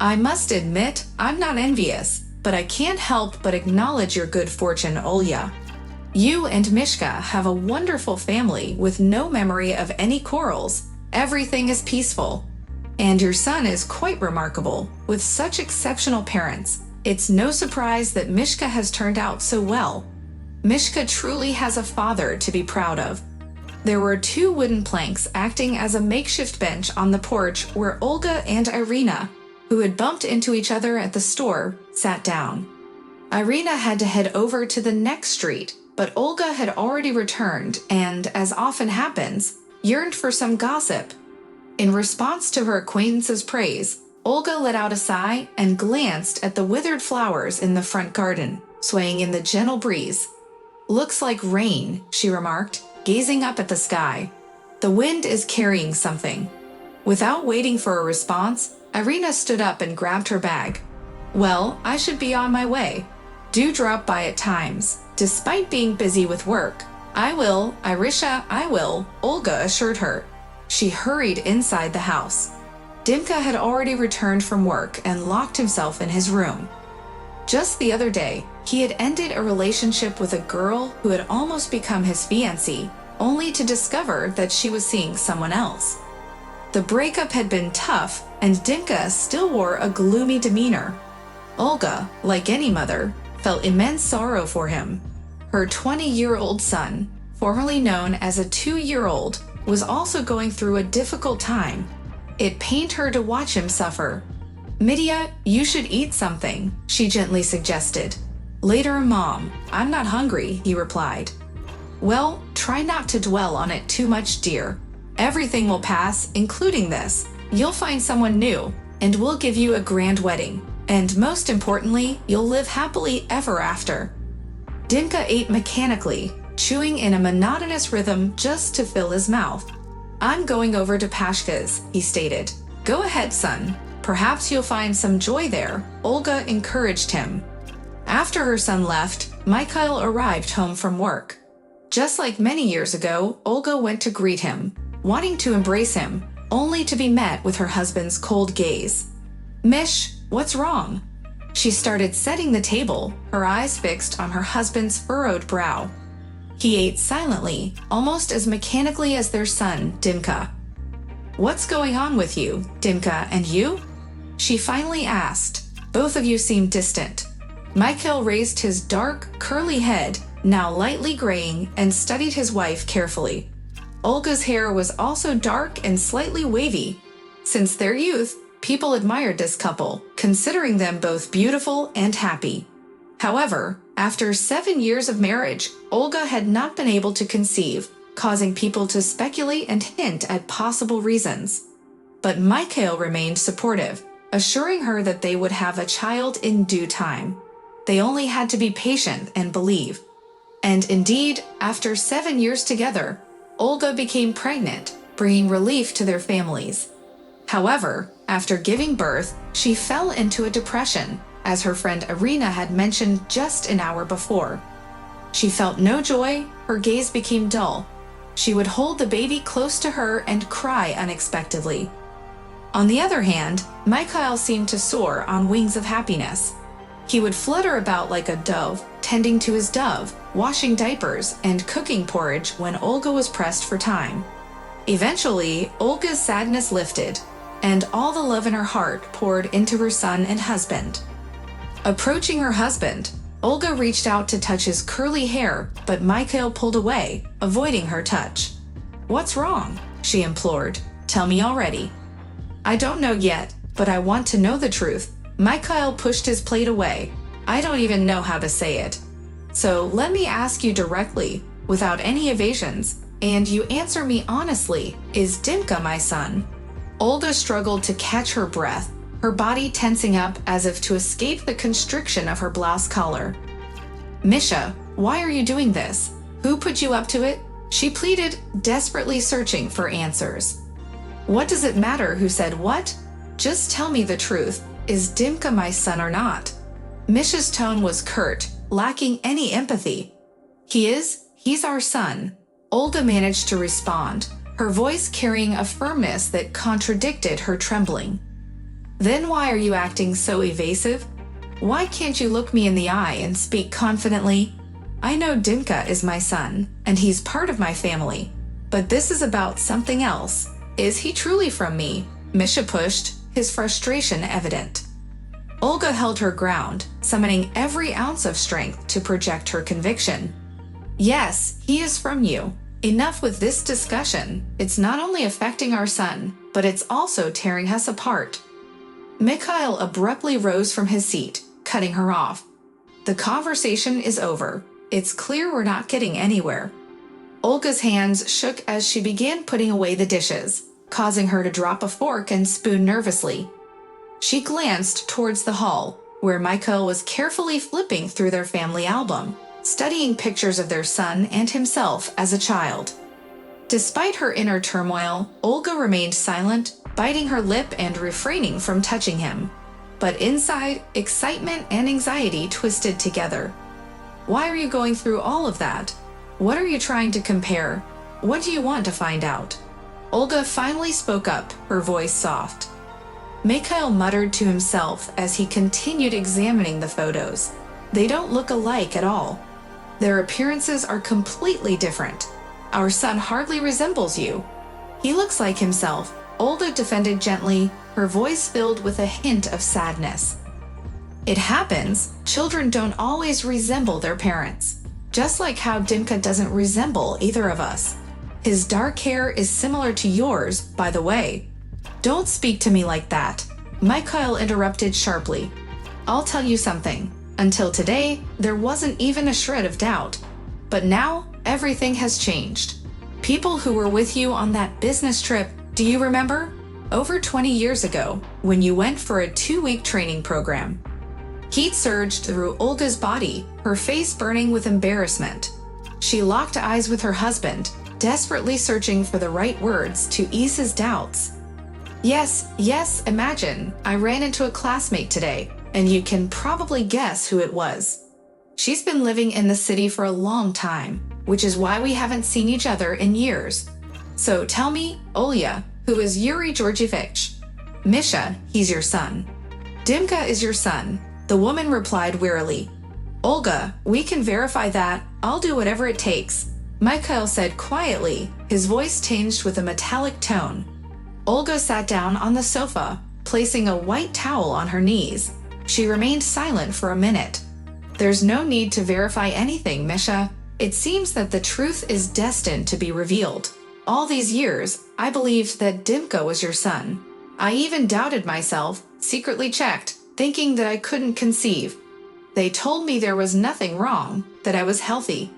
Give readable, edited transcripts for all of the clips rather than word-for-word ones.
I must admit, I'm not envious, but I can't help but acknowledge your good fortune, Olya. You and Mishka have a wonderful family with no memory of any quarrels. Everything is peaceful. And your son is quite remarkable, with such exceptional parents. It's no surprise that Mishka has turned out so well. Mishka truly has a father to be proud of. There were 2 wooden planks acting as a makeshift bench on the porch where Olga and Irina, who had bumped into each other at the store, sat down. Irina had to head over to the next street, but Olga had already returned and, as often happens, yearned for some gossip. In response to her acquaintance's praise, Olga let out a sigh and glanced at the withered flowers in the front garden, swaying in the gentle breeze. "Looks like rain," she remarked, gazing up at the sky. "The wind is carrying something." Without waiting for a response, Irina stood up and grabbed her bag. "Well, I should be on my way. Do drop by at times, despite being busy with work." "I will, Irisha, I will," Olga assured her. She hurried inside the house. Dimka had already returned from work and locked himself in his room. Just the other day, he had ended a relationship with a girl who had almost become his fiancée, only to discover that she was seeing someone else. The breakup had been tough, and Dimka still wore a gloomy demeanor. Olga, like any mother, felt immense sorrow for him. Her 20-year-old son, formerly known as a 2-year-old, was also going through a difficult time. It pained her to watch him suffer. "Mitya, you should eat something," she gently suggested. "Later, Mom. I'm not hungry," he replied. "Well, try not to dwell on it too much, dear. Everything will pass, including this. You'll find someone new, and we'll give you a grand wedding. And most importantly, you'll live happily ever after." Dimka ate mechanically, chewing in a monotonous rhythm just to fill his mouth. "I'm going over to Pashka's," he stated. "Go ahead, son. Perhaps you'll find some joy there," Olga encouraged him. After her son left, Mikhail arrived home from work. Just like many years ago, Olga went to greet him, wanting to embrace him, only to be met with her husband's cold gaze. "Mish, what's wrong?" She started setting the table, her eyes fixed on her husband's furrowed brow. He ate silently, almost as mechanically as their son, Dimka. "What's going on with you, Dimka, and you?" she finally asked. "Both of you seem distant." Mikhail raised his dark, curly head, now lightly graying, and studied his wife carefully. Olga's hair was also dark and slightly wavy. Since their youth, people admired this couple, considering them both beautiful and happy. However, after 7 years of marriage, Olga had not been able to conceive, causing people to speculate and hint at possible reasons. But Mikhail remained supportive, assuring her that they would have a child in due time. They only had to be patient and believe. And indeed, after 7 years together, Olga became pregnant, bringing relief to their families. However, after giving birth, she fell into a depression, as her friend Irina had mentioned just an hour before. She felt no joy, her gaze became dull. She would hold the baby close to her and cry unexpectedly. On the other hand, Mikhail seemed to soar on wings of happiness. He would flutter about like a dove, tending to his dove, washing diapers, and cooking porridge when Olga was pressed for time. Eventually, Olga's sadness lifted, and all the love in her heart poured into her son and husband. Approaching her husband, Olga reached out to touch his curly hair, but Mikhail pulled away, avoiding her touch. "What's wrong?" she implored. "Tell me already." "I don't know yet, but I want to know the truth." Mikhail pushed his plate away. "I don't even know how to say it. So let me ask you directly, without any evasions, and you answer me honestly. Is Dimka my son?" Olga struggled to catch her breath, her body tensing up as if to escape the constriction of her blouse collar. "Misha, why are you doing this? Who put you up to it?" she pleaded, desperately searching for answers. "What does it matter who said what? Just tell me the truth. Is Dimka my son or not?" Misha's tone was curt, lacking any empathy. He's our son," Olga managed to respond, her voice carrying a firmness that contradicted her trembling. Then why are you acting so evasive? Why can't you look me in the eye and speak confidently? I know Dimka is my son, and he's part of my family. But this is about something else. Is he truly from me? Misha pushed, his frustration evident. Olga held her ground, summoning every ounce of strength to project her conviction. Yes, he is from you. Enough with this discussion. It's not only affecting our son, but it's also tearing us apart. Mikhail abruptly rose from his seat, cutting her off. The conversation is over. It's clear we're not getting anywhere. Olga's hands shook as she began putting away the dishes, causing her to drop a fork and spoon nervously. She glanced towards the hall, where Mikhail was carefully flipping through their family album, studying pictures of their son and himself as a child. Despite her inner turmoil, Olga remained silent, biting her lip and refraining from touching him. But inside, excitement and anxiety twisted together. Why are you going through all of that? What are you trying to compare? What do you want to find out? Olga finally spoke up, her voice soft. Mikhail muttered to himself as he continued examining the photos. They don't look alike at all. Their appearances are completely different. Our son hardly resembles you. He looks like himself, Olga defended gently, her voice filled with a hint of sadness. It happens, children don't always resemble their parents. Just like how Dimka doesn't resemble either of us. His dark hair is similar to yours, by the way. Don't speak to me like that, Mikhail interrupted sharply. I'll tell you something. Until today, there wasn't even a shred of doubt. But now, everything has changed. People who were with you on that business trip, do you remember? Over 20 years ago, when you went for a 2-week training program. Heat surged through Olga's body, her face burning with embarrassment. She locked eyes with her husband, desperately searching for the right words to ease his doubts. Yes, imagine, I ran into a classmate today, and you can probably guess who it was. She's been living in the city for a long time, which is why we haven't seen each other in years. So tell me, Olya, who is Yuri Georgievich? Misha, he's your son. Dimka is your son, the woman replied wearily. Olga, we can verify that. I'll do whatever it takes, Mikhail said quietly, his voice tinged with a metallic tone. Olga sat down on the sofa, placing a white towel on her knees. She remained silent for a minute. There's no need to verify anything, Misha. It seems that the truth is destined to be revealed. All these years, I believed that Dimka was your son. I even doubted myself, secretly checked, thinking that I couldn't conceive. They told me there was nothing wrong, that I was healthy.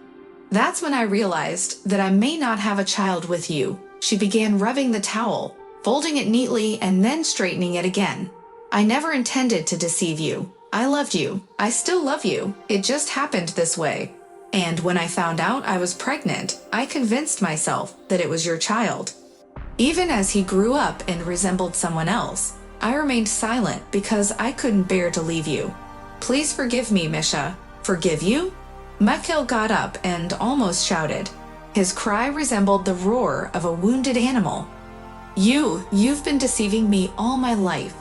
That's when I realized that I may not have a child with you. She began rubbing the towel, folding it neatly and then straightening it again. I never intended to deceive you. I loved you. I still love you. It just happened this way. And when I found out I was pregnant, I convinced myself that it was your child. Even as he grew up and resembled someone else, I remained silent because I couldn't bear to leave you. Please forgive me, Misha. Forgive you? Mikhail got up and almost shouted. His cry resembled the roar of a wounded animal. You've been deceiving me all my life.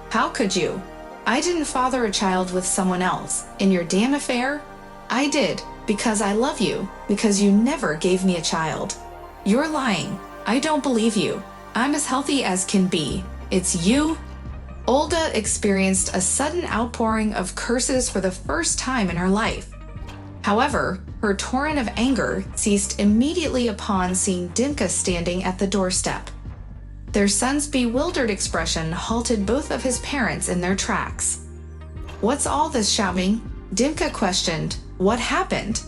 How could you? I didn't father a child with someone else. In your damn affair? I did, because I love you, because you never gave me a child. You're lying. I don't believe you. I'm as healthy as can be. It's you. Olga experienced a sudden outpouring of curses for the first time in her life. However, her torrent of anger ceased immediately upon seeing Dimka standing at the doorstep. Their son's bewildered expression halted both of his parents in their tracks. What's all this shouting? Dimka questioned. What happened?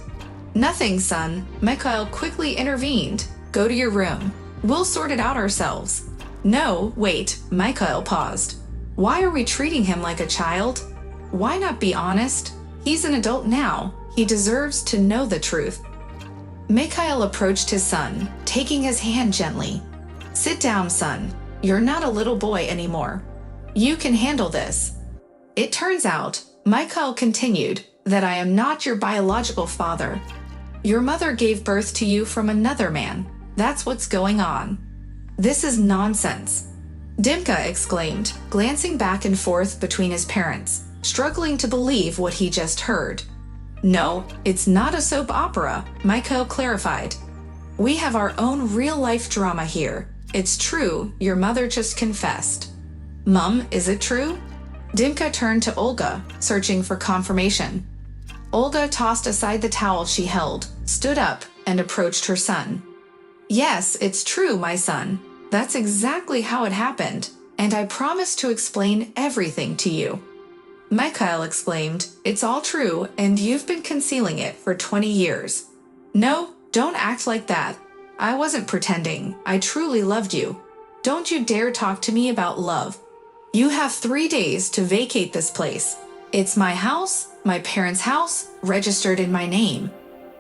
Nothing, son. Mikhail quickly intervened. Go to your room. We'll sort it out ourselves. No, wait, Mikhail paused. Why are we treating him like a child? Why not be honest? He's an adult now. He deserves to know the truth. Mikhail approached his son, taking his hand gently. Sit down, son. You're not a little boy anymore. You can handle this. It turns out, Mikhail continued, that I am not your biological father. Your mother gave birth to you from another man. That's what's going on. This is nonsense. Dimka exclaimed, glancing back and forth between his parents, struggling to believe what he just heard. No, it's not a soap opera, Mikhail clarified. We have our own real-life drama here. It's true, your mother just confessed. Mum, is it true? Dimka turned to Olga, searching for confirmation. Olga tossed aside the towel she held, stood up, and approached her son. Yes, it's true, my son. That's exactly how it happened, and I promise to explain everything to you. Mikhail exclaimed, it's all true, and you've been concealing it for 20 years. No, don't act like that. I wasn't pretending. I truly loved you. Don't you dare talk to me about love. You have 3 days to vacate this place. It's my house, my parents' house, registered in my name.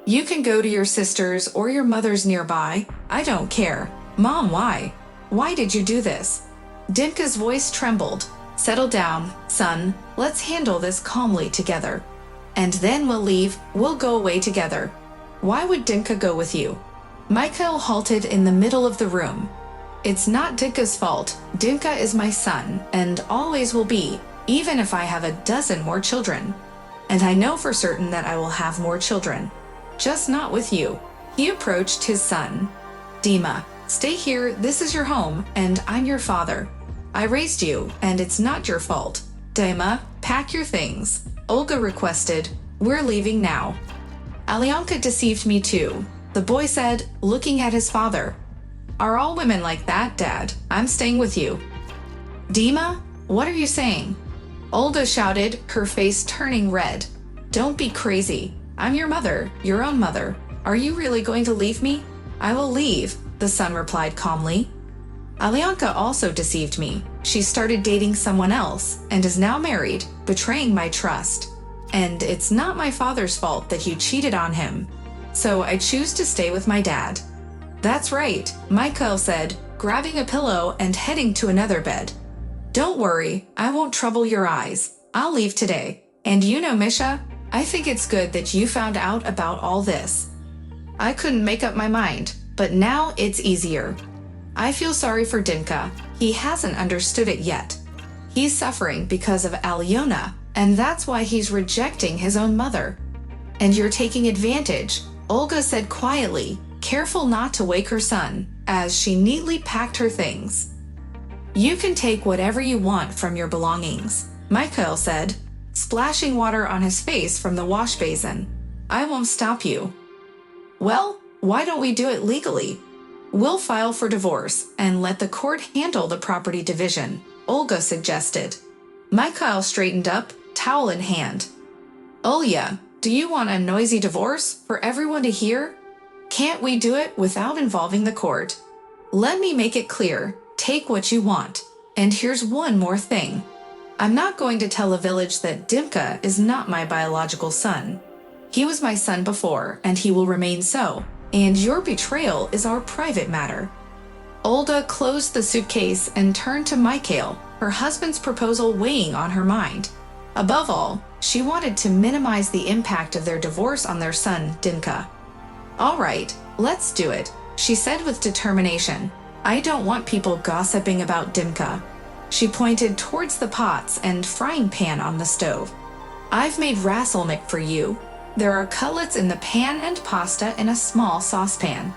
You can go to your sister's or your mother's nearby. I don't care. Mom, why? Why did you do this? Dimka's voice trembled. Settle down, son. Let's handle this calmly together. And then we'll leave. We'll go away together. Why would Dimka go with you? Mikhail halted in the middle of the room. It's not Dimka's fault. Dimka is my son, and always will be, even if I have a dozen more children. And I know for certain that I will have more children. Just not with you. He approached his son. Dima, stay here, this is your home, and I'm your father. I raised you, and it's not your fault. Dima, pack your things. Olga requested, we're leaving now. Alyonka deceived me too, the boy said, looking at his father. Are all women like that, Dad? I'm staying with you. Dima, what are you saying? Olga shouted, her face turning red. Don't be crazy. I'm your mother, your own mother. Are you really going to leave me? I will leave, the son replied calmly. Alyonka also deceived me. She started dating someone else and is now married, betraying my trust. And it's not my father's fault that you cheated on him. So I choose to stay with my dad. That's right, Mikhail said, grabbing a pillow and heading to another bed. Don't worry, I won't trouble your eyes. I'll leave today. And you know, Misha, I think it's good that you found out about all this. I couldn't make up my mind, but now it's easier. I feel sorry for Dimka. He hasn't understood it yet. He's suffering because of Alyona, and that's why he's rejecting his own mother. And you're taking advantage, Olga said quietly, careful not to wake her son, as she neatly packed her things. You can take whatever you want from your belongings, Mikhail said, splashing water on his face from the wash basin. I won't stop you. Well, why don't we do it legally? We'll file for divorce and let the court handle the property division, Olga suggested. Mikhail straightened up, towel in hand. Olya, do you want a noisy divorce for everyone to hear? Can't we do it without involving the court? Let me make it clear, take what you want. And here's one more thing. I'm not going to tell a village that Dimka is not my biological son. He was my son before, and he will remain so. And your betrayal is our private matter. Olga closed the suitcase and turned to Mikhail, her husband's proposal weighing on her mind. Above all, she wanted to minimize the impact of their divorce on their son, Dimka. All right, let's do it, she said with determination. I don't want people gossiping about Dimka. She pointed towards the pots and frying pan on the stove. I've made raselnik for you. There are cutlets in the pan and pasta in a small saucepan.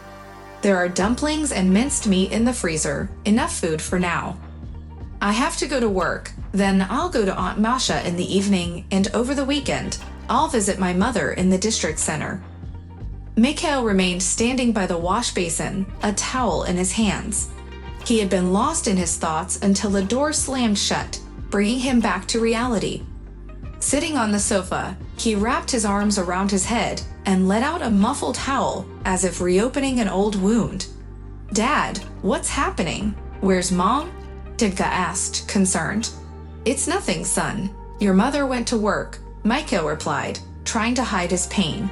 There are dumplings and minced meat in the freezer, enough food for now. I have to go to work, then I'll go to Aunt Masha in the evening, and over the weekend, I'll visit my mother in the district center. Mikhail remained standing by the wash basin, a towel in his hands. He had been lost in his thoughts until the door slammed shut, bringing him back to reality. Sitting on the sofa, he wrapped his arms around his head and let out a muffled howl as if reopening an old wound. Dad, what's happening? Where's Mom? Dimka asked, concerned. It's nothing, son. Your mother went to work, Mikhail replied, trying to hide his pain.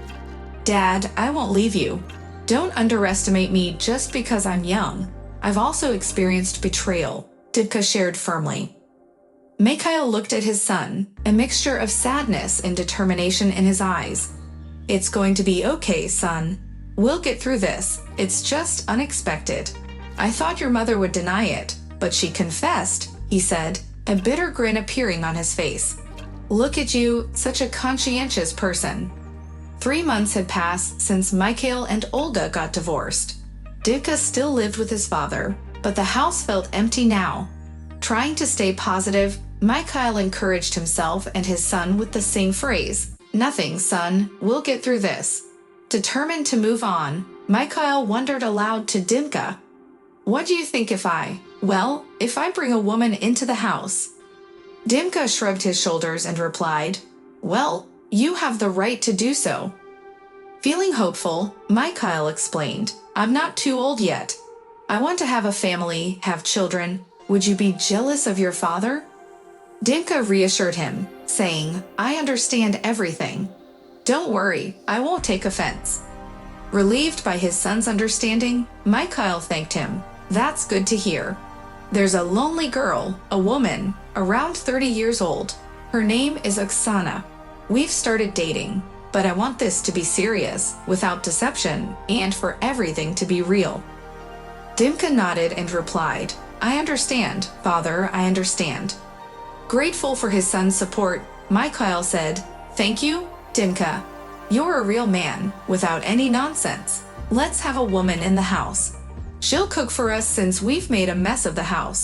Dad, I won't leave you. Don't underestimate me just because I'm young. I've also experienced betrayal, Dimka shared firmly. Mikhail looked at his son, a mixture of sadness and determination in his eyes. It's going to be okay, son. We'll get through this. It's just unexpected. I thought your mother would deny it, but she confessed, he said, a bitter grin appearing on his face. Look at you, such a conscientious person. 3 months had passed since Mikhail and Olga got divorced. Dimka still lived with his father, but the house felt empty now. Trying to stay positive, Mikhail encouraged himself and his son with the same phrase, "Nothing, son, we'll get through this." Determined to move on, Mikhail wondered aloud to Dimka, "What do you think if I bring a woman into the house?" Dimka shrugged his shoulders and replied, "Well, you have the right to do so." Feeling hopeful, Mikhail explained, "I'm not too old yet. I want to have a family, have children. Would you be jealous of your father?" Dimka reassured him, saying, "I understand everything. Don't worry, I won't take offense." Relieved by his son's understanding, Mikhail thanked him. "That's good to hear. There's a lonely girl, a woman, around 30 years old. Her name is Oksana. We've started dating, but I want this to be serious, without deception, and for everything to be real." Dimka nodded and replied, "I understand, father, I understand." Grateful for his son's support, Mikhail said, "Thank you, Dimka. You're a real man, without any nonsense. Let's have a woman in the house. She'll cook for us since we've made a mess of the house.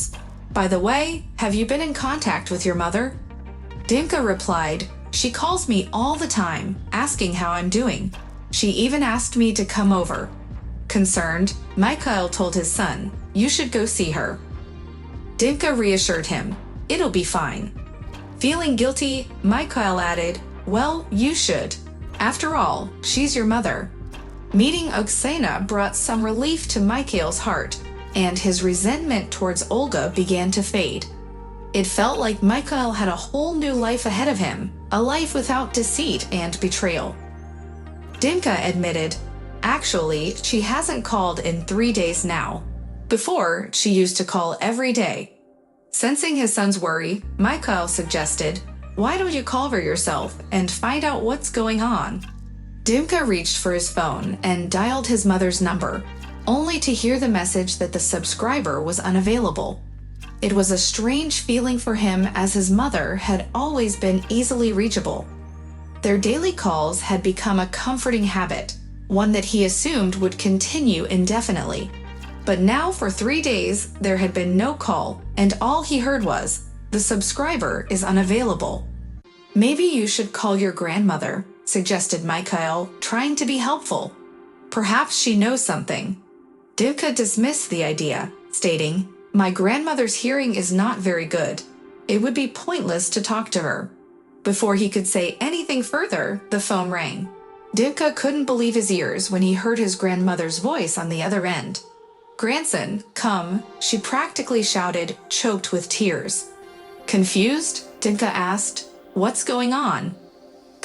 By the way, have you been in contact with your mother?" Dimka replied, "She calls me all the time, asking how I'm doing. She even asked me to come over." Concerned, Mikhail told his son, "You should go see her." Dimka reassured him, "It'll be fine." Feeling guilty, Mikhail added, "Well, you should. After all, she's your mother." Meeting Oksana brought some relief to Mikhail's heart, and his resentment towards Olga began to fade. It felt like Mikhail had a whole new life ahead of him, a life without deceit and betrayal. Dimka admitted, "Actually, she hasn't called in 3 days now. Before, she used to call every day." Sensing his son's worry, Mikhail suggested, "Why don't you call her yourself and find out what's going on?" Dimka reached for his phone and dialed his mother's number, only to hear the message that the subscriber was unavailable. It was a strange feeling for him, as his mother had always been easily reachable. Their daily calls had become a comforting habit, one that he assumed would continue indefinitely. But now for 3 days, there had been no call, and all he heard was, "The subscriber is unavailable." "Maybe you should call your grandmother," suggested Mikhail, trying to be helpful. "Perhaps she knows something." Dimka dismissed the idea, stating, "My grandmother's hearing is not very good. It would be pointless to talk to her." Before he could say anything further, the phone rang. Dimka couldn't believe his ears when he heard his grandmother's voice on the other end. "Grandson, come," she practically shouted, choked with tears. Confused, Dimka asked, "What's going on?"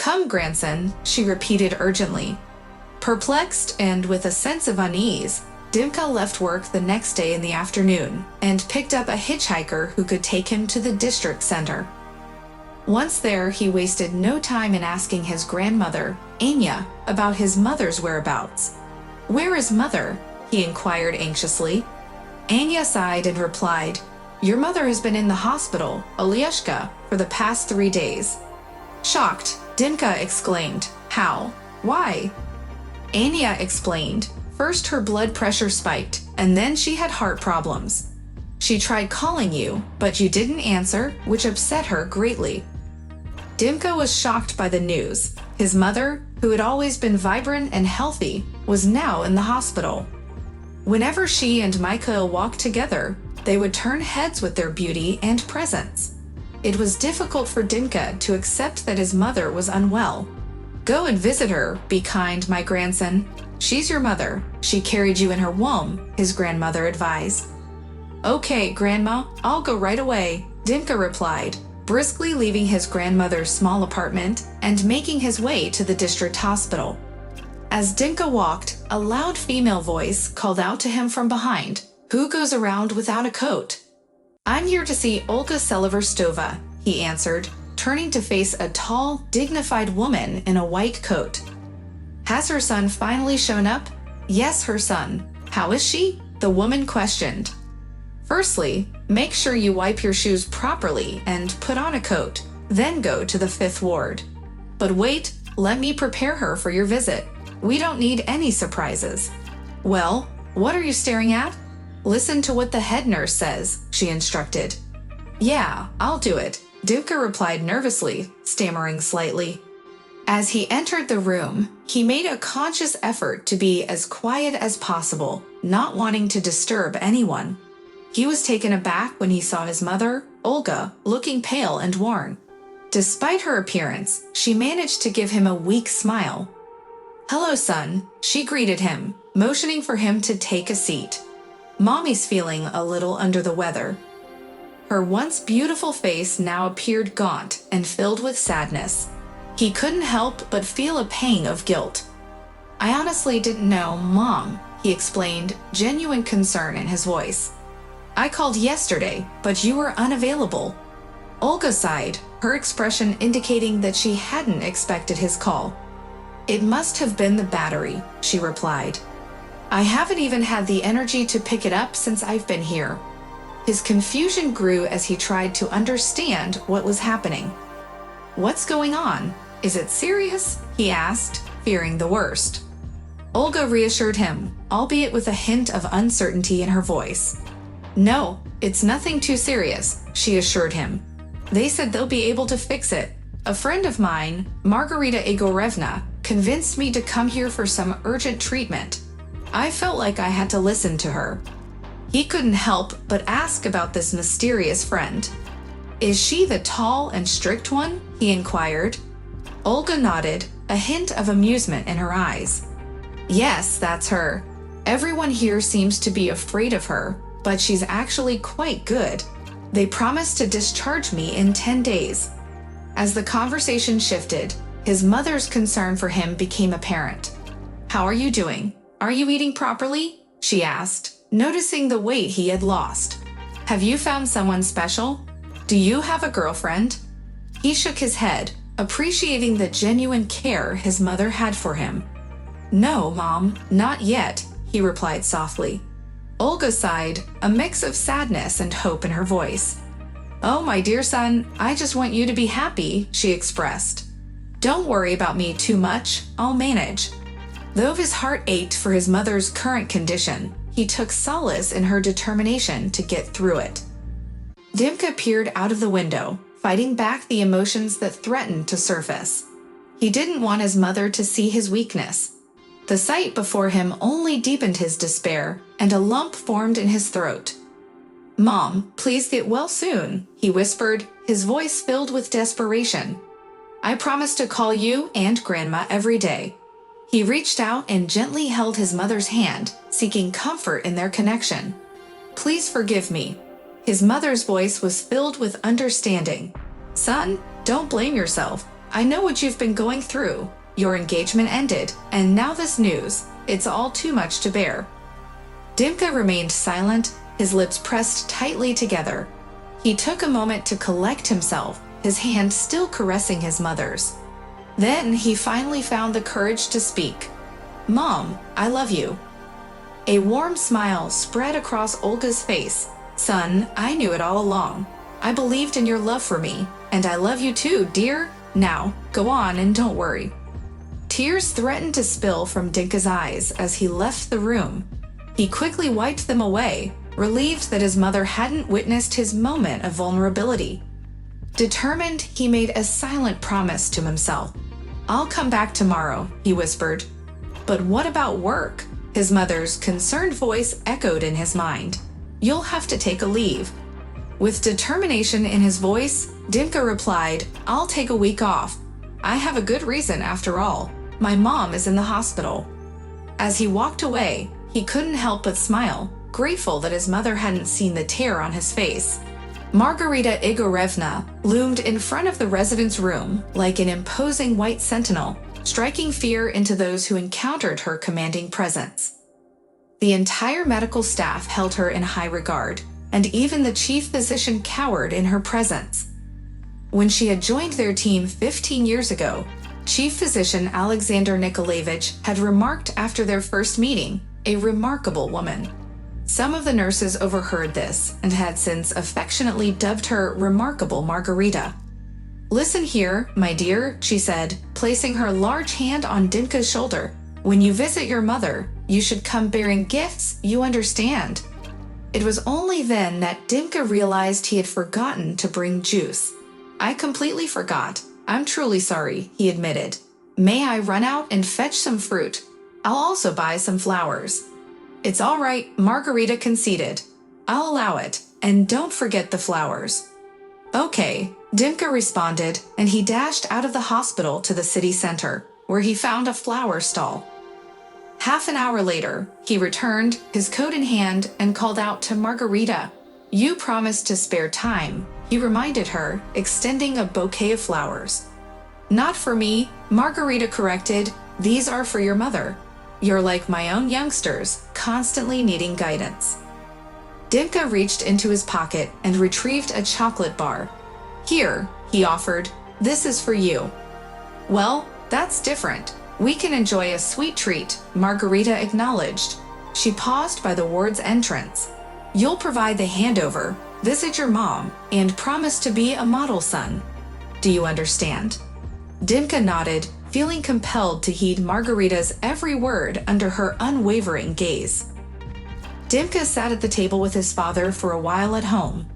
"Come, grandson," she repeated urgently. Perplexed and with a sense of unease, Dimka left work the next day in the afternoon and picked up a hitchhiker who could take him to the district center. Once there, he wasted no time in asking his grandmother, Anya, about his mother's whereabouts. "Where is mother?" he inquired anxiously. Anya sighed and replied, "Your mother has been in the hospital, Alyosha, for the past 3 days." Shocked, Dimka exclaimed, "How? Why?" Anya explained, "First her blood pressure spiked, and then she had heart problems. She tried calling you, but you didn't answer, which upset her greatly." Dimka was shocked by the news. His mother, who had always been vibrant and healthy, was now in the hospital. Whenever she and Mikhail walked together, they would turn heads with their beauty and presence. It was difficult for Dimka to accept that his mother was unwell. "Go and visit her, be kind, my grandson. She's your mother. She carried you in her womb," his grandmother advised. "Okay, Grandma, I'll go right away," Dimka replied, briskly leaving his grandmother's small apartment and making his way to the district hospital. As Dimka walked, a loud female voice called out to him from behind, "Who goes around without a coat?" "I'm here to see Olga Seliverstova," he answered, turning to face a tall, dignified woman in a white coat. "Has her son finally shown up?" "Yes, her son. How is she?" the woman questioned. Firstly, make sure you wipe your shoes properly and put on a coat, then go to the 5th ward. But wait, let me prepare her for your visit. We don't need any surprises. Well, what are you staring at? Listen to what the head nurse says, she instructed. Yeah, I'll do it, Dimka replied nervously, stammering slightly. As he entered the room, he made a conscious effort to be as quiet as possible, not wanting to disturb anyone. He was taken aback when he saw his mother, Olga, looking pale and worn. Despite her appearance, she managed to give him a weak smile. Hello, son, she greeted him, motioning for him to take a seat. Mommy's feeling a little under the weather. Her once beautiful face now appeared gaunt and filled with sadness. He couldn't help but feel a pang of guilt. I honestly didn't know, Mom, he explained, genuine concern in his voice. I called yesterday, but you were unavailable. Olga sighed, her expression indicating that she hadn't expected his call. It must have been the battery, she replied. I haven't even had the energy to pick it up since I've been here. His confusion grew as he tried to understand what was happening. What's going on? Is it serious? He asked, fearing the worst. Olga reassured him, albeit with a hint of uncertainty in her voice. No, it's nothing too serious, she assured him. They said they'll be able to fix it. A friend of mine, Margarita Igorevna, convinced me to come here for some urgent treatment. I felt like I had to listen to her. He couldn't help but ask about this mysterious friend. Is she the tall and strict one? He inquired. Olga nodded, a hint of amusement in her eyes. Yes, that's her. Everyone here seems to be afraid of her, but she's actually quite good. They promised to discharge me in 10 days. As the conversation shifted, his mother's concern for him became apparent. How are you doing? Are you eating properly? She asked, noticing the weight he had lost. Have you found someone special? Do you have a girlfriend? He shook his head, appreciating the genuine care his mother had for him. No, Mom, not yet, he replied softly. Olga sighed, a mix of sadness and hope in her voice. Oh, my dear son, I just want you to be happy, she expressed. Don't worry about me too much, I'll manage. Though his heart ached for his mother's current condition, he took solace in her determination to get through it. Dimka peered out of the window, fighting back the emotions that threatened to surface. He didn't want his mother to see his weakness. The sight before him only deepened his despair, and a lump formed in his throat. Mom, please get well soon, he whispered, his voice filled with desperation. I promise to call you and Grandma every day. He reached out and gently held his mother's hand, seeking comfort in their connection. Please forgive me. His mother's voice was filled with understanding. Son, don't blame yourself. I know what you've been going through. Your engagement ended, and now this news. It's all too much to bear. Dimka remained silent, his lips pressed tightly together. He took a moment to collect himself, his hand still caressing his mother's. Then he finally found the courage to speak. Mom, I love you. A warm smile spread across Olga's face. Son, I knew it all along. I believed in your love for me, and I love you too, dear. Now, go on and don't worry. Tears threatened to spill from Dimka's eyes as he left the room. He quickly wiped them away, relieved that his mother hadn't witnessed his moment of vulnerability. Determined, he made a silent promise to himself. I'll come back tomorrow, he whispered. But what about work? His mother's concerned voice echoed in his mind. You'll have to take a leave. With determination in his voice, Dimka replied, I'll take a week off. I have a good reason after all. My mom is in the hospital. As he walked away, he couldn't help but smile, grateful that his mother hadn't seen the tear on his face. Margarita Igorevna loomed in front of the resident's room like an imposing white sentinel, striking fear into those who encountered her commanding presence. The entire medical staff held her in high regard, and even the chief physician cowered in her presence. When she had joined their team 15 years ago, Chief Physician Alexander Nikolaevich had remarked after their first meeting, a remarkable woman. Some of the nurses overheard this and had since affectionately dubbed her Remarkable Margarita. "Listen here, my dear," she said, placing her large hand on Dimka's shoulder. "When you visit your mother, you should come bearing gifts, you understand." It was only then that Dimka realized he had forgotten to bring juice. "I completely forgot. I'm truly sorry," he admitted. "May I run out and fetch some fruit? I'll also buy some flowers." "It's all right," Margarita conceded. "I'll allow it, and don't forget the flowers." "Okay," Dimka responded, and he dashed out of the hospital to the city center, where he found a flower stall. Half an hour later, he returned, his coat in hand, and called out to Margarita. "You promised to spare time," he reminded her, extending a bouquet of flowers. "Not for me," Margarita corrected. "These are for your mother. You're like my own youngsters, constantly needing guidance." Dimka reached into his pocket and retrieved a chocolate bar. "Here," he offered, "this is for you." "Well, that's different. We can enjoy a sweet treat," Margarita acknowledged. She paused by the ward's entrance. "You'll provide the handover, visit your mom, and promise to be a model son. Do you understand?" Dimka nodded, feeling compelled to heed Margarita's every word under her unwavering gaze. Dimka sat at the table with his father for a while at home.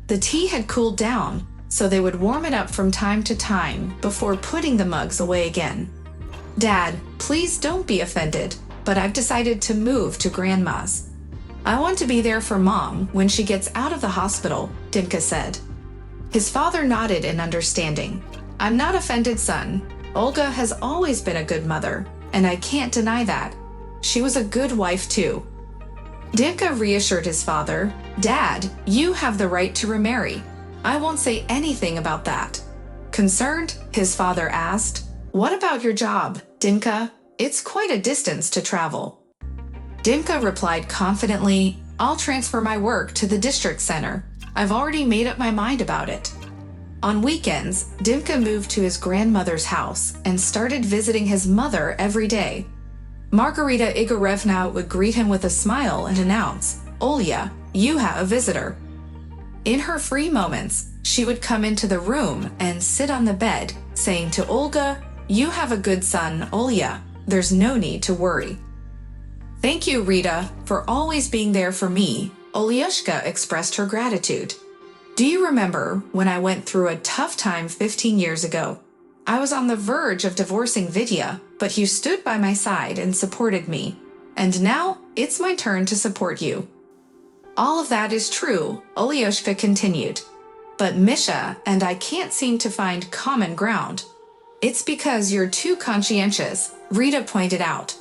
The tea had cooled down, so they would warm it up from time to time before putting the mugs away again. "Dad, please don't be offended, but I've decided to move to Grandma's. I want to be there for Mom when she gets out of the hospital," Dimka said. His father nodded in understanding. "I'm not offended, son. Olga has always been a good mother, and I can't deny that. She was a good wife too." Dimka reassured his father. "Dad, you have the right to remarry. I won't say anything about that." Concerned, his father asked, "What about your job, Dimka? It's quite a distance to travel." Dimka replied confidently, "I'll transfer my work to the district center. I've already made up my mind about it." On weekends, Dimka moved to his grandmother's house and started visiting his mother every day. Margarita Igorevna would greet him with a smile and announce, "Olya, you have a visitor." In her free moments, she would come into the room and sit on the bed, saying to Olga, "You have a good son, Olya. There's no need to worry." "Thank you, Rita, for always being there for me," Olyushka expressed her gratitude. "Do you remember when I went through a tough time 15 years ago? I was on the verge of divorcing Vidya, but you stood by my side and supported me. And now it's my turn to support you." "All of that is true," Olyushka continued. "But Misha and I can't seem to find common ground." "It's because you're too conscientious," Rita pointed out.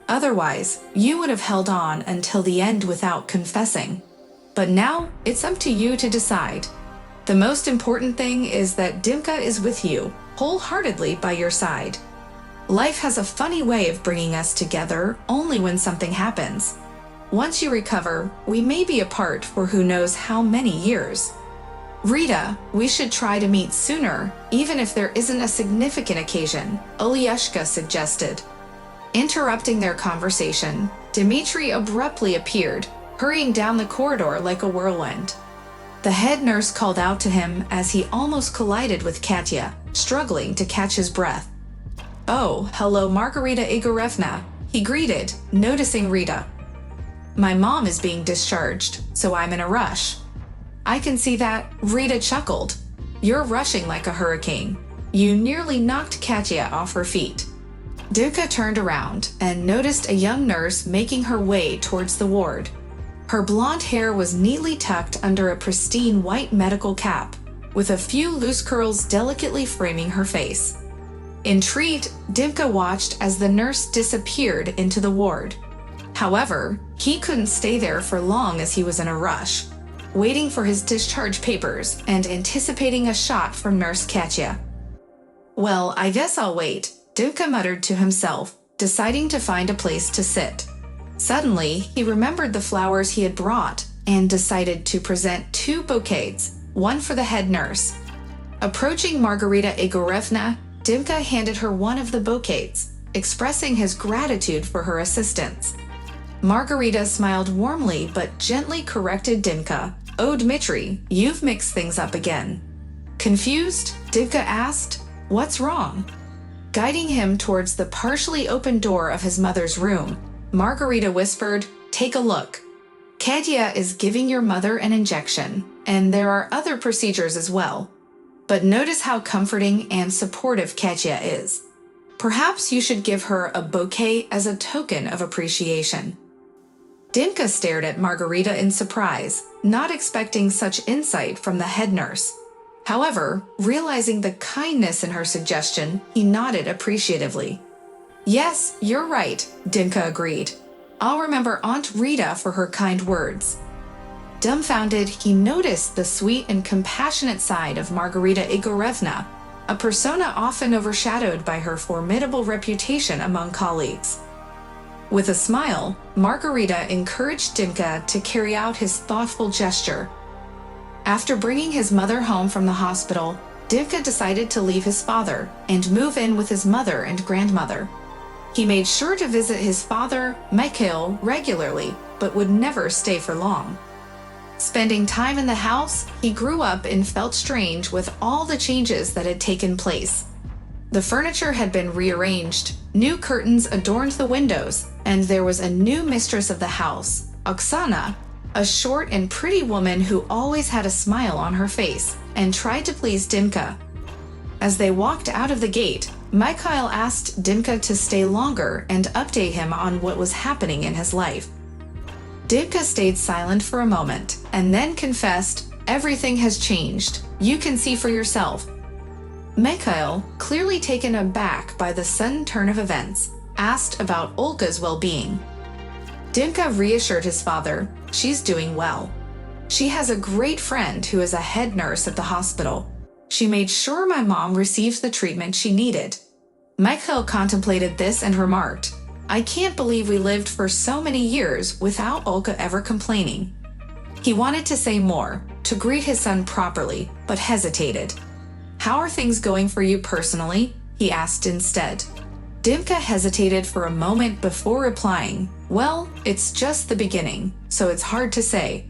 "Otherwise, you would have held on until the end without confessing. But now, it's up to you to decide. The most important thing is that Dimka is with you, wholeheartedly by your side. Life has a funny way of bringing us together only when something happens. Once you recover, we may be apart for who knows how many years. Rita, we should try to meet sooner, even if there isn't a significant occasion," Olyushka suggested. Interrupting their conversation, Dmitri abruptly appeared, hurrying down the corridor like a whirlwind. The head nurse called out to him as he almost collided with Katya, struggling to catch his breath. "Oh, hello, Margarita Igorevna," he greeted, noticing Rita. "My mom is being discharged, so I'm in a rush." "I can see that," Rita chuckled. "You're rushing like a hurricane. You nearly knocked Katya off her feet." Dimka turned around and noticed a young nurse making her way towards the ward. Her blonde hair was neatly tucked under a pristine white medical cap, with a few loose curls delicately framing her face. Intrigued, Dimka watched as the nurse disappeared into the ward. However, he couldn't stay there for long as he was in a rush, waiting for his discharge papers and anticipating a shot from Nurse Katya. "Well, I guess I'll wait," Dimka muttered to himself, deciding to find a place to sit. Suddenly, he remembered the flowers he had brought and decided to present 2 bouquets, one for the head nurse. Approaching Margarita Igorevna, Dimka handed her one of the bouquets, expressing his gratitude for her assistance. Margarita smiled warmly but gently corrected Dimka. "Oh, Dmitri, you've mixed things up again." Confused, Dimka asked, "What's wrong?" Guiding him towards the partially open door of his mother's room, Margarita whispered, "Take a look. Katya is giving your mother an injection, and there are other procedures as well. But notice how comforting and supportive Katya is. Perhaps you should give her a bouquet as a token of appreciation." Dimka stared at Margarita in surprise, not expecting such insight from the head nurse. However, realizing the kindness in her suggestion, he nodded appreciatively. "Yes, you're right," Dimka agreed. "I'll remember Aunt Rita for her kind words." Dumbfounded, he noticed the sweet and compassionate side of Margarita Igorevna, a persona often overshadowed by her formidable reputation among colleagues. With a smile, Margarita encouraged Dimka to carry out his thoughtful gesture. After bringing his mother home from the hospital, Dimka decided to leave his father and move in with his mother and grandmother. He made sure to visit his father, Mikhail, regularly, but would never stay for long. Spending time in the house, he grew up and felt strange with all the changes that had taken place. The furniture had been rearranged, new curtains adorned the windows, and there was a new mistress of the house, Oksana, a short and pretty woman who always had a smile on her face and tried to please Dimka. As they walked out of the gate, Mikhail asked Dimka to stay longer and update him on what was happening in his life. Dimka stayed silent for a moment and then confessed, "Everything has changed. You can see for yourself." Mikhail, clearly taken aback by the sudden turn of events, asked about Olga's well-being. Dimka reassured his father, "She's doing well. She has a great friend who is a head nurse at the hospital. She made sure my mom received the treatment she needed." Mikhail contemplated this and remarked, "I can't believe we lived for so many years without Olga ever complaining." He wanted to say more, to greet his son properly, but hesitated. "How are things going for you personally?" he asked instead. Dimka hesitated for a moment before replying, "Well, it's just the beginning, so it's hard to say."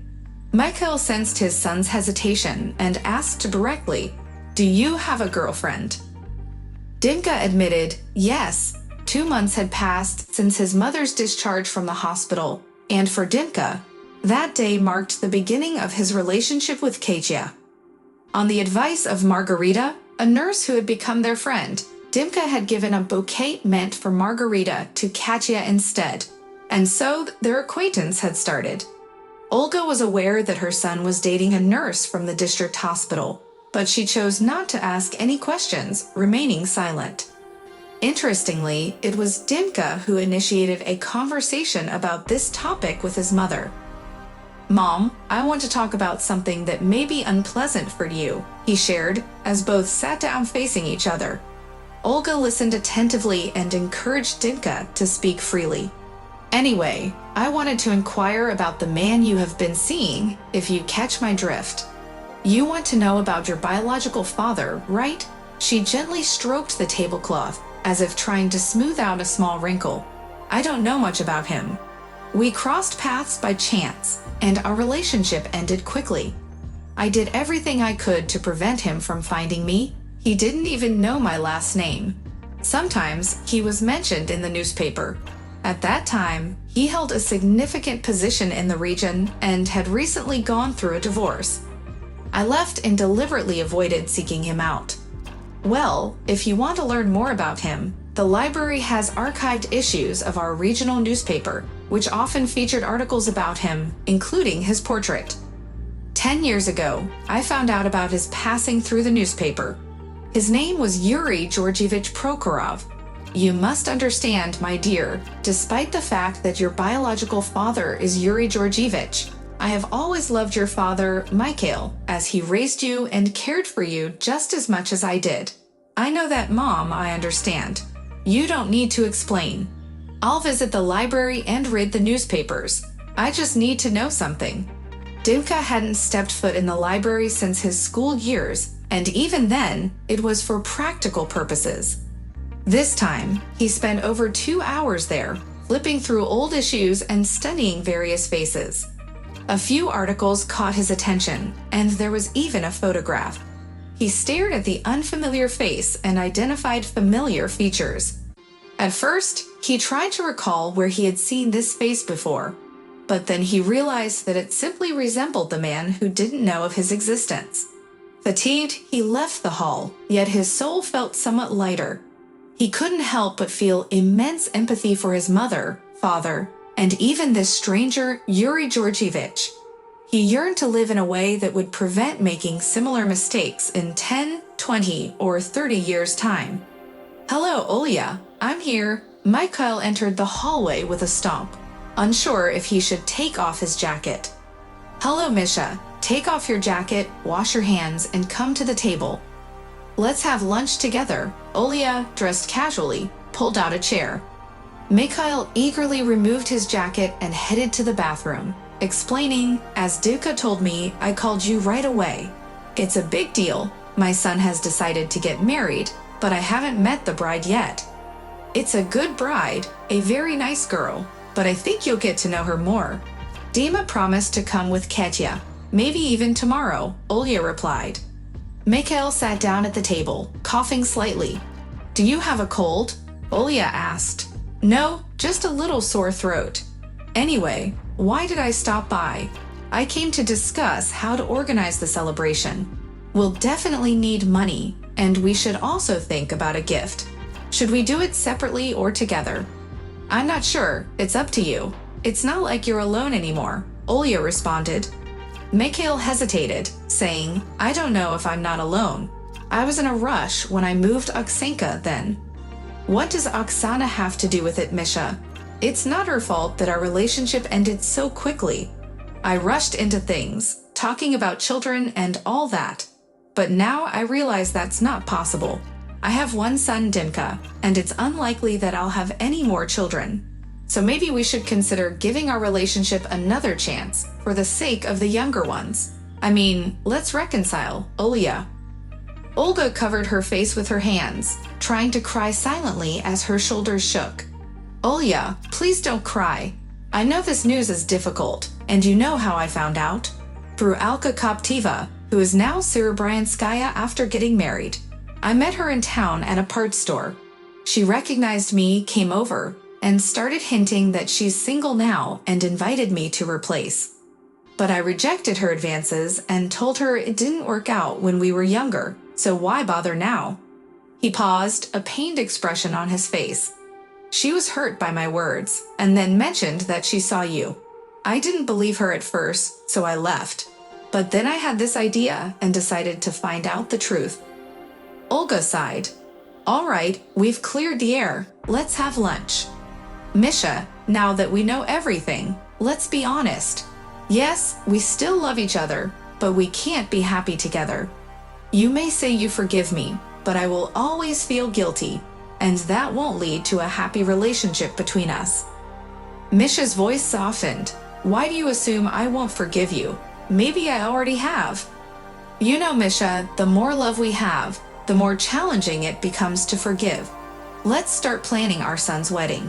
Mikhail sensed his son's hesitation and asked directly, "Do you have a girlfriend?" Dimka admitted, yes. 2 months had passed since his mother's discharge from the hospital, and for Dimka, that day marked the beginning of his relationship with Katya. On the advice of Margarita, a nurse who had become their friend, Dimka had given a bouquet meant for Margarita to Katya instead, and so their acquaintance had started. Olga was aware that her son was dating a nurse from the district hospital, but she chose not to ask any questions, remaining silent. Interestingly, it was Dimka who initiated a conversation about this topic with his mother. "Mom, I want to talk about something that may be unpleasant for you," he shared, as both sat down facing each other. Olga listened attentively and encouraged Dimka to speak freely. "Anyway, I wanted to inquire about the man you have been seeing, if you catch my drift. You want to know about your biological father, right?" She gently stroked the tablecloth, as if trying to smooth out a small wrinkle. "I don't know much about him. We crossed paths by chance, and our relationship ended quickly. I did everything I could to prevent him from finding me. He didn't even know my last name. Sometimes he was mentioned in the newspaper. At that time, he held a significant position in the region and had recently gone through a divorce. I left and deliberately avoided seeking him out. Well, if you want to learn more about him, the library has archived issues of our regional newspaper, which often featured articles about him, including his portrait. 10 years ago, I found out about his passing through the newspaper. His name was Yuri Georgievich Prokhorov. You must understand, my dear, despite the fact that your biological father is Yuri Georgievich, I have always loved your father, Mikhail, as he raised you and cared for you just as much as I did. I know that, Mom, I understand. You don't need to explain. I'll visit the library and read the newspapers. I just need to know something." Dimka hadn't stepped foot in the library since his school years, and even then, it was for practical purposes. This time, he spent over 2 hours there, flipping through old issues and studying various faces. A few articles caught his attention, and there was even a photograph. He stared at the unfamiliar face and identified familiar features. At first, he tried to recall where he had seen this face before, but then he realized that it simply resembled the man who didn't know of his existence. Fatigued, he left the hall, yet his soul felt somewhat lighter. He couldn't help but feel immense empathy for his mother, father, and even this stranger, Yuri Georgievich. He yearned to live in a way that would prevent making similar mistakes in 10, 20, or 30 years' time. "Hello, Olya. I'm here." Mikhail entered the hallway with a stomp, unsure if he should take off his jacket. "Hello, Misha. Take off your jacket, wash your hands, and come to the table. Let's have lunch together." Olya, dressed casually, pulled out a chair. Mikhail eagerly removed his jacket and headed to the bathroom, explaining, "As Duka told me, I called you right away. It's a big deal. My son has decided to get married, but I haven't met the bride yet. It's a good bride, a very nice girl, but I think you'll get to know her more." Dima promised to come with Katya, maybe even tomorrow, Olya replied. Mikhail sat down at the table, coughing slightly. "Do you have a cold?" Olya asked. "No, just a little sore throat. Anyway, why did I stop by? I came to discuss how to organize the celebration. We'll definitely need money, and we should also think about a gift. Should we do it separately or together?" "I'm not sure. It's up to you. It's not like you're alone anymore," Olya responded. Mikhail hesitated, saying, "I don't know if I'm not alone. I was in a rush when I moved Oksenka then." "What does Oksana have to do with it, Misha? It's not her fault that our relationship ended so quickly. I rushed into things, talking about children and all that. But now I realize that's not possible. I have one son, Dimka, and it's unlikely that I'll have any more children. So maybe we should consider giving our relationship another chance for the sake of the younger ones. I mean, let's reconcile, Olya." Olga covered her face with her hands, trying to cry silently as her shoulders shook. "Olya, please don't cry. I know this news is difficult, and you know how I found out. Through Alka Koptiva, who is now Serebryanskaya after getting married. I met her in town at a parts store. She recognized me, came over, and started hinting that she's single now and invited me to her place. But I rejected her advances and told her it didn't work out when we were younger, so why bother now?" He paused, a pained expression on his face. "She was hurt by my words, and then mentioned that she saw you. I didn't believe her at first, so I left. But then I had this idea and decided to find out the truth." Olga sighed. "All right, we've cleared the air. Let's have lunch. Misha, now that we know everything, let's be honest. Yes, we still love each other, but we can't be happy together. You may say you forgive me, but I will always feel guilty, and that won't lead to a happy relationship between us." Misha's voice softened. "Why do you assume I won't forgive you? Maybe I already have." "You know, Misha, the more love we have, the more challenging it becomes to forgive. Let's start planning our son's wedding.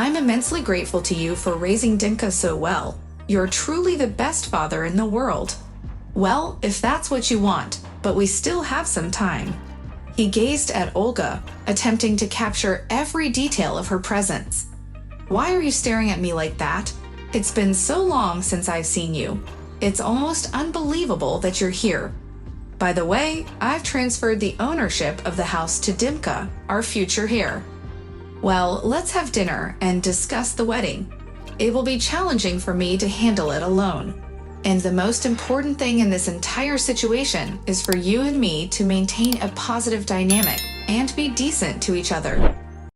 I'm immensely grateful to you for raising Dimka so well. You're truly the best father in the world." "Well, if that's what you want, but we still have some time." He gazed at Olga, attempting to capture every detail of her presence. "Why are you staring at me like that? It's been so long since I've seen you. It's almost unbelievable that you're here. By the way, I've transferred the ownership of the house to Dimka, our future heir. Well, let's have dinner and discuss the wedding. It will be challenging for me to handle it alone. And the most important thing in this entire situation is for you and me to maintain a positive dynamic and be decent to each other."